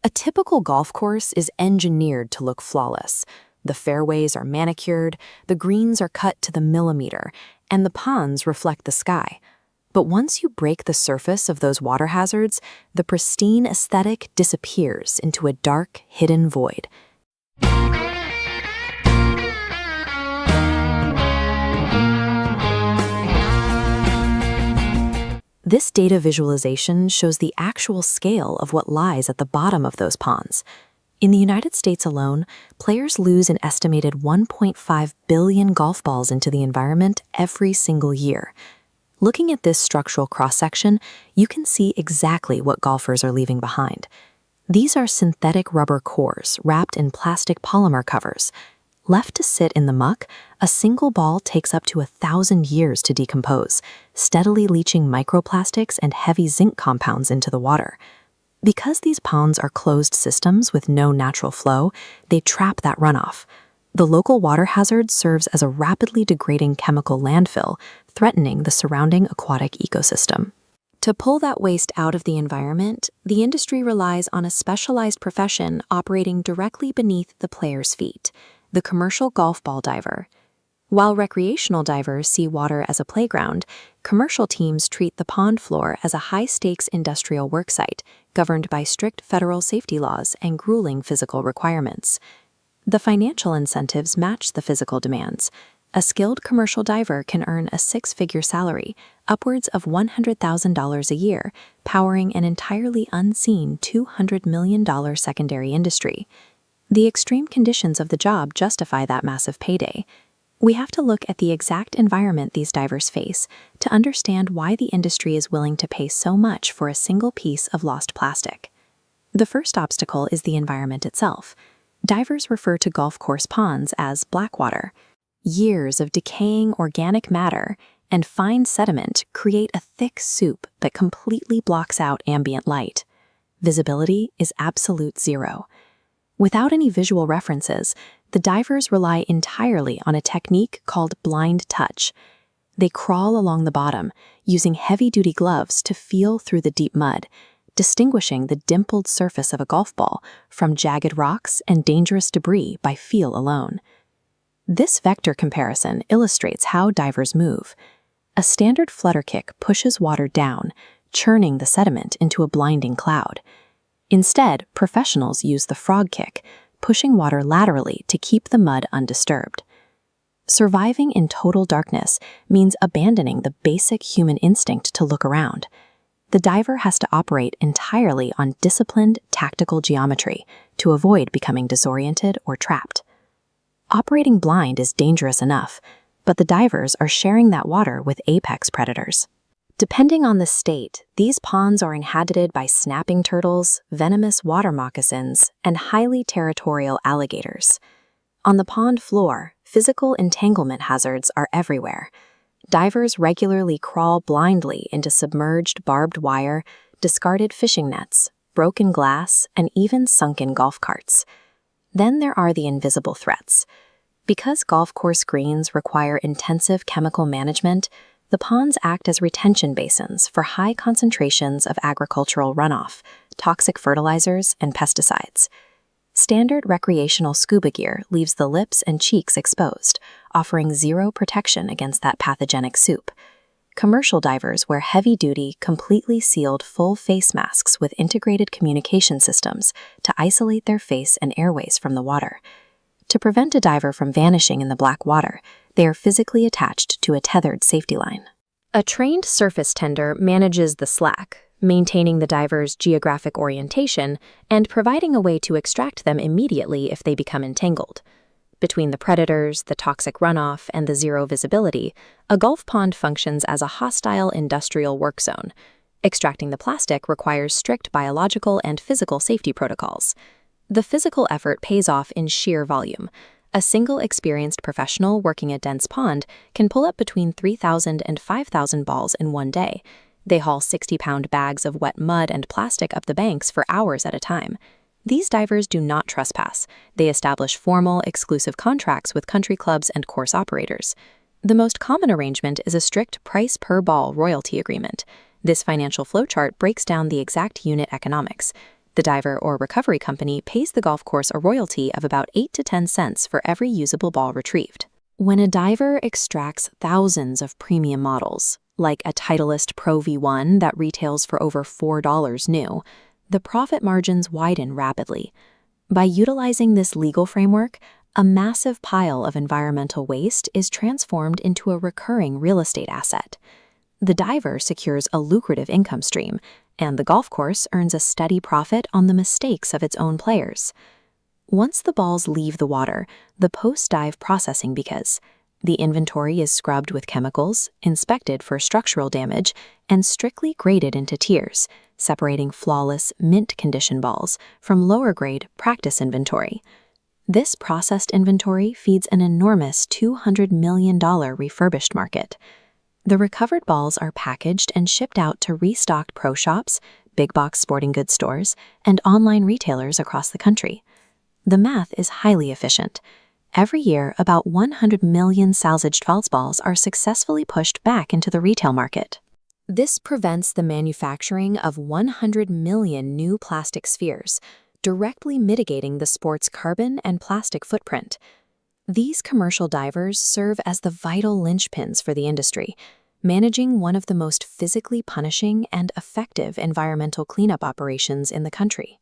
A typical golf course is engineered to look flawless. The fairways are manicured, the greens are cut to the millimeter, and the ponds reflect the sky. But once you break the surface of those water hazards, the pristine aesthetic disappears into a dark, hidden void. This data visualization shows the actual scale of what lies at the bottom of those ponds. In the United States alone, players lose an estimated 1.5 billion golf balls into the environment every single year. Looking at this structural cross-section, you can see exactly what golfers are leaving behind. These are synthetic rubber cores wrapped in plastic polymer covers. Left to sit in the muck, a single ball takes up to 1,000 years to decompose, steadily leaching microplastics and heavy zinc compounds into the water. Because these ponds are closed systems with no natural flow, they trap that runoff. The local water hazard serves as a rapidly degrading chemical landfill, threatening the surrounding aquatic ecosystem. To pull that waste out of the environment, the industry relies on a specialized profession operating directly beneath the player's feet: the commercial golf ball diver. While recreational divers see water as a playground, commercial teams treat the pond floor as a high-stakes industrial worksite, governed by strict federal safety laws and grueling physical requirements. The financial incentives match the physical demands. A skilled commercial diver can earn a six-figure salary, upwards of $100,000 a year, powering an entirely unseen $200 million secondary industry. The extreme conditions of the job justify that massive payday. We have to look at the exact environment these divers face to understand why the industry is willing to pay so much for a single piece of lost plastic. The first obstacle is the environment itself. Divers refer to golf course ponds as blackwater. Years of decaying organic matter and fine sediment create a thick soup that completely blocks out ambient light. Visibility is absolute zero. Without any visual references, the divers rely entirely on a technique called blind touch. They crawl along the bottom, using heavy-duty gloves to feel through the deep mud, distinguishing the dimpled surface of a golf ball from jagged rocks and dangerous debris by feel alone. This vector comparison illustrates how divers move. A standard flutter kick pushes water down, churning the sediment into a blinding cloud. Instead, professionals use the frog kick, pushing water laterally to keep the mud undisturbed. Surviving in total darkness means abandoning the basic human instinct to look around. The diver has to operate entirely on disciplined, tactical geometry to avoid becoming disoriented or trapped. Operating blind is dangerous enough, but the divers are sharing that water with apex predators. Depending on the state, these ponds are inhabited by snapping turtles, venomous water moccasins, and highly territorial alligators. On the pond floor, physical entanglement hazards are everywhere. Divers regularly crawl blindly into submerged barbed wire, discarded fishing nets, broken glass, and even sunken golf carts. Then there are the invisible threats. Because golf course greens require intensive chemical management, the ponds act as retention basins for high concentrations of agricultural runoff, toxic fertilizers, and pesticides. Standard recreational scuba gear leaves the lips and cheeks exposed, offering zero protection against that pathogenic soup. Commercial divers wear heavy-duty, completely sealed full face masks with integrated communication systems to isolate their face and airways from the water. To prevent a diver from vanishing in the black water, they are physically attached to a tethered safety line. A trained surface tender manages the slack, maintaining the diver's geographic orientation and providing a way to extract them immediately if they become entangled. Between the predators, the toxic runoff, and the zero visibility, a golf pond functions as a hostile industrial work zone. Extracting the plastic requires strict biological and physical safety protocols. The physical effort pays off in sheer volume. A single experienced professional working a dense pond can pull up between 3,000 and 5,000 balls in one day. They haul 60-pound bags of wet mud and plastic up the banks for hours at a time. These divers do not trespass. They establish formal, exclusive contracts with country clubs and course operators. The most common arrangement is a strict price-per-ball royalty agreement. This financial flowchart breaks down the exact unit economics. The diver or recovery company pays the golf course a royalty of about 8 to 10 cents for every usable ball retrieved. When a diver extracts thousands of premium models, like a Titleist Pro V1 that retails for over $4 new, the profit margins widen rapidly. By utilizing this legal framework, a massive pile of environmental waste is transformed into a recurring real estate asset. The diver secures a lucrative income stream, and the golf course earns a steady profit on the mistakes of its own players. Once the balls leave the water, the post-dive processing begins. The inventory is scrubbed with chemicals, inspected for structural damage, and strictly graded into tiers, separating flawless, mint-condition balls from lower-grade practice inventory. This processed inventory feeds an enormous $200 million refurbished market. The recovered balls are packaged and shipped out to restocked pro shops, big-box sporting goods stores, and online retailers across the country. The math is highly efficient. Every year, about 100 million salvaged false balls are successfully pushed back into the retail market. This prevents the manufacturing of 100 million new plastic spheres, directly mitigating the sport's carbon and plastic footprint. These commercial divers serve as the vital linchpins for the industry, managing one of the most physically punishing and effective environmental cleanup operations in the country.